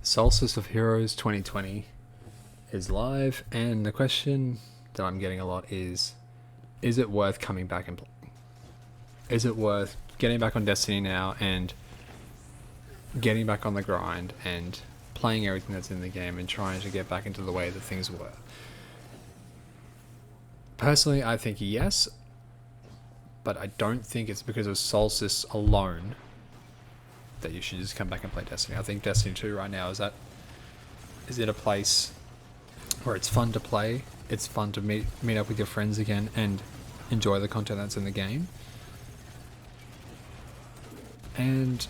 Solstice of Heroes 2020 is live, and the question that I'm getting a lot is it worth coming back and playing? Is it worth getting back on Destiny now and getting back on the grind and playing everything that's in the game and trying to get back into the way that things were? Personally, I think yes, but I don't think it's because of Solstice alone that you should just come back and play Destiny. I think Destiny 2 right now is in a place where it's fun to play, it's fun to meet up with your friends again and enjoy the content that's in the game. And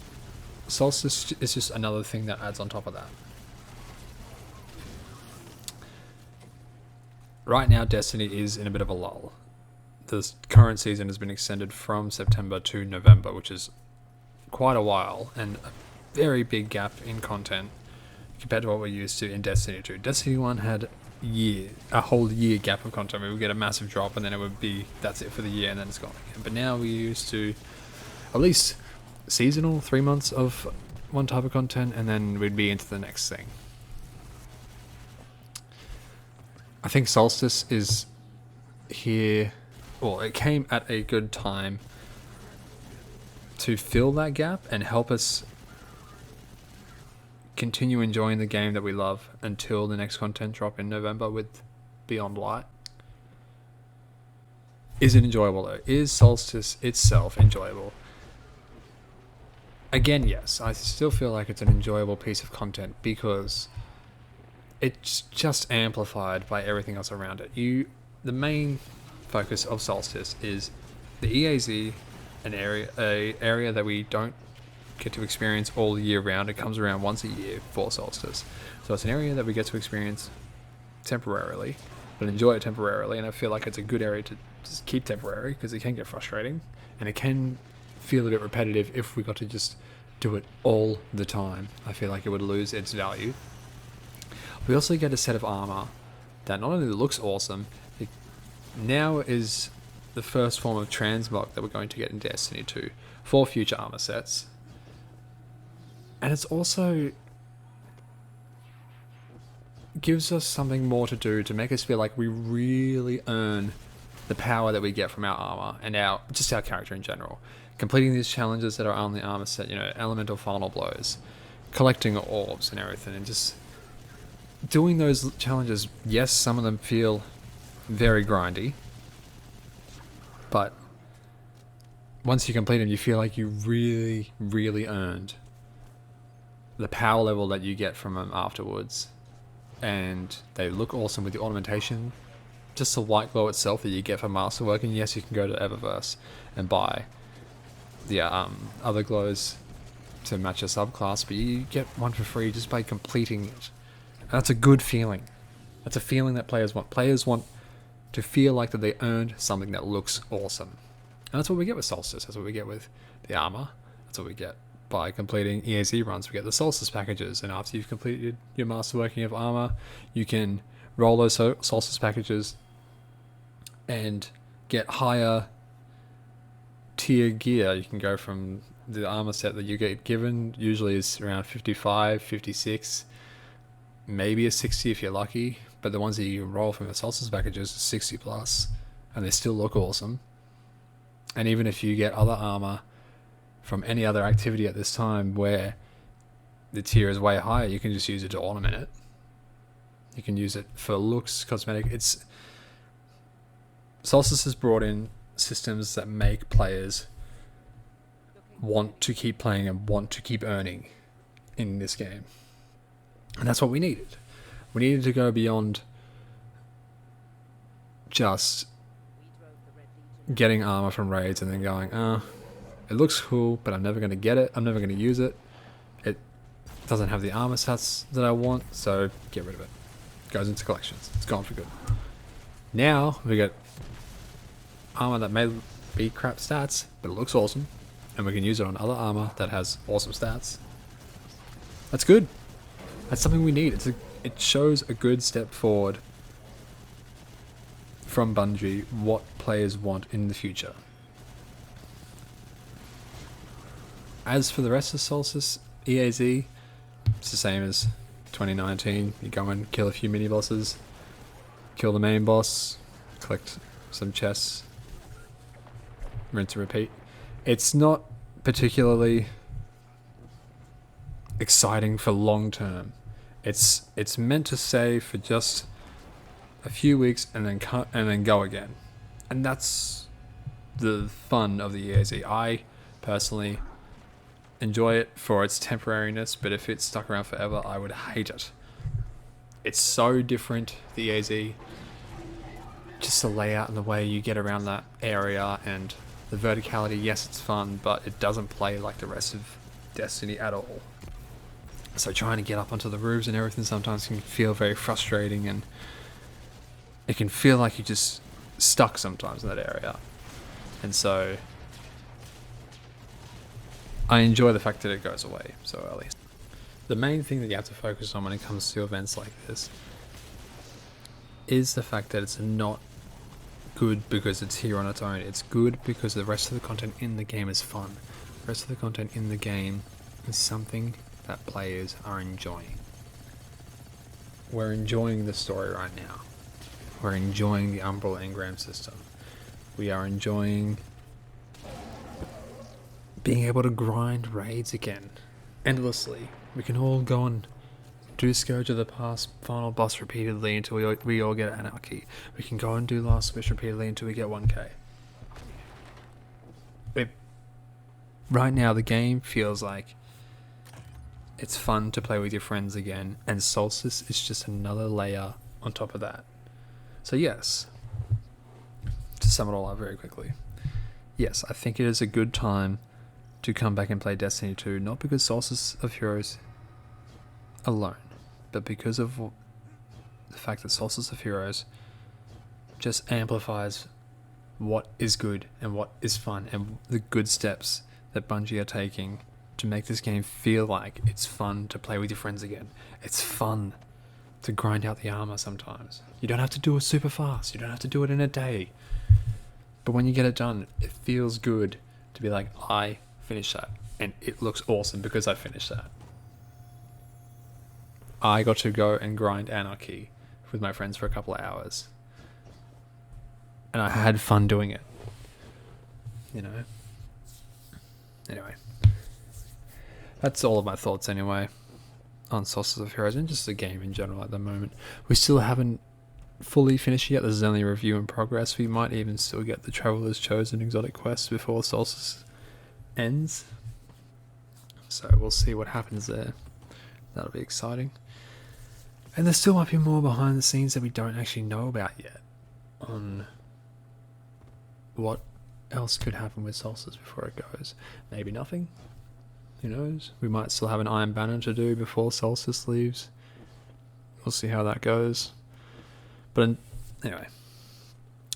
Solstice is just another thing that adds on top of that. Right now, Destiny is in a bit of a lull. The current season has been extended from September to November, which is quite a while and a very big gap in content compared to what we're used to in Destiny 2. Destiny 1 had a whole year gap of content. We would get a massive drop and then it would be, that's it for the year and then it's gone again. But now we're used to at least seasonal, 3 months of one type of content and then we'd be into the next thing. I think Solstice is here, well, it came at a good time to fill that gap and help us continue enjoying the game that we love until the next content drop in November with Beyond Light. Is it enjoyable though? Is Solstice itself enjoyable? Again, yes. I still feel like it's an enjoyable piece of content because it's just amplified by everything else around it. The main focus of Solstice is the EAZ, an area that we don't get to experience all year round. It comes around once a year for Solstice. So it's an area that we get to experience temporarily, but enjoy it temporarily. And I feel like it's a good area to just keep temporary because it can get frustrating and it can feel a bit repetitive if we got to just do it all the time. I feel like it would lose its value. We also get a set of armor that not only looks awesome, it now is the first form of transmog that we're going to get in Destiny 2 for future armor sets. And it's also gives us something more to do to make us feel like we really earn the power that we get from our armor and our character in general. Completing these challenges that are on the armor set, elemental final blows, collecting orbs and everything, and just doing those challenges. Yes, some of them feel very grindy, but once you complete them, you feel like you really, really earned the power level that you get from them afterwards. And they look awesome with the ornamentation. Just the white glow itself that you get for Masterwork. And yes, you can go to Eververse and buy the other glows to match your subclass, but you get one for free just by completing it. And that's a good feeling. That's a feeling that players want. Players want to feel like that they earned something that looks awesome. And that's what we get with Solstice. That's what we get with the armor. That's what we get by completing EAZ runs. We get the Solstice packages, and after you've completed your masterworking of armor, you can roll those Solstice packages and get higher tier gear. You can go from the armor set that you get given, usually is around 55, 56, maybe a 60 if you're lucky, but the ones that you can roll from the Solstice packages are 60 plus, and they still look awesome. And even if you get other armor from any other activity at this time where the tier is way higher, you can just use it to ornament it. You can use it for looks, cosmetic. Solstice has brought in systems that make players want to keep playing and want to keep earning in this game. And that's what we needed. We needed to go beyond just getting armor from raids and then going, it looks cool, but I'm never going to get it. I'm never going to use it. It doesn't have the armor stats that I want, so get rid of it. Goes into collections. It's gone for good. Now we get armor that may be crap stats, but it looks awesome, and we can use it on other armor that has awesome stats. That's good. That's something we need. It shows a good step forward from Bungie, what players want in the future. As for the rest of Solstice, EAZ, it's the same as 2019. You go and kill a few mini bosses, kill the main boss, collect some chests, rinse and repeat. It's not particularly exciting for long term. It's meant to stay for just a few weeks and then go again, and that's the fun of the EAZ. I personally enjoy it for its temporariness, but if it stuck around forever, I would hate it. It's so different, the EAZ. Just the layout and the way you get around that area and the verticality, yes, it's fun, but it doesn't play like the rest of Destiny at all. So trying to get up onto the roofs and everything sometimes can feel very frustrating, and it can feel like you're just stuck sometimes in that area. And so I enjoy the fact that it goes away so early. The main thing that you have to focus on when it comes to events like this is the fact that it's not good because it's here on its own. It's good because the rest of the content in the game is fun. The rest of the content in the game is something that players are enjoying. We're enjoying the story right now. We're enjoying the Umbrella engram system. We are enjoying being able to grind raids again endlessly. We can all go and do Scourge of the Past final boss repeatedly until we all get Anarchy. We can go and do Last Wish repeatedly until we get 1k. Right now the game feels like it's fun to play with your friends again, and Solstice is just another layer on top of that. So yes, to sum it all up very quickly, yes, I think it is a good time to come back and play Destiny 2, not because Solstice of Heroes alone, but because of the fact that Solstice of Heroes just amplifies what is good and what is fun and the good steps that Bungie are taking to make this game feel like it's fun to play with your friends again. It's fun to grind out the armor sometimes. You don't have to do it super fast. You don't have to do it in a day. But when you get it done, it feels good to be like, I finished that. And it looks awesome because I finished that. I got to go and grind Anarchy with my friends for a couple of hours. And I had fun doing it. You know? Anyway. That's all of my thoughts anyway on Solstice of Heroes and just the game in general at the moment. We still haven't fully finished yet. There's only a review in progress. We might even still get the Traveler's Chosen exotic quest before Solstice ends. So we'll see what happens there. That'll be exciting. And there still might be more behind the scenes that we don't actually know about yet on what else could happen with Solstice before it goes. Maybe nothing. Who knows? We might still have an Iron Banner to do before Solstice leaves. We'll see how that goes. But anyway,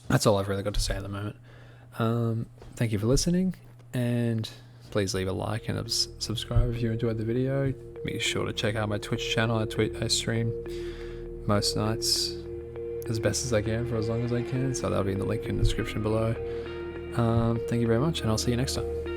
that's all I've really got to say at the moment. Thank you for listening, and please leave a like and subscribe if you enjoyed the video. Be sure to check out my Twitch channel. I stream most nights as best as I can for as long as I can, so that'll be in the link in the description below. Thank you very much, and I'll see you next time.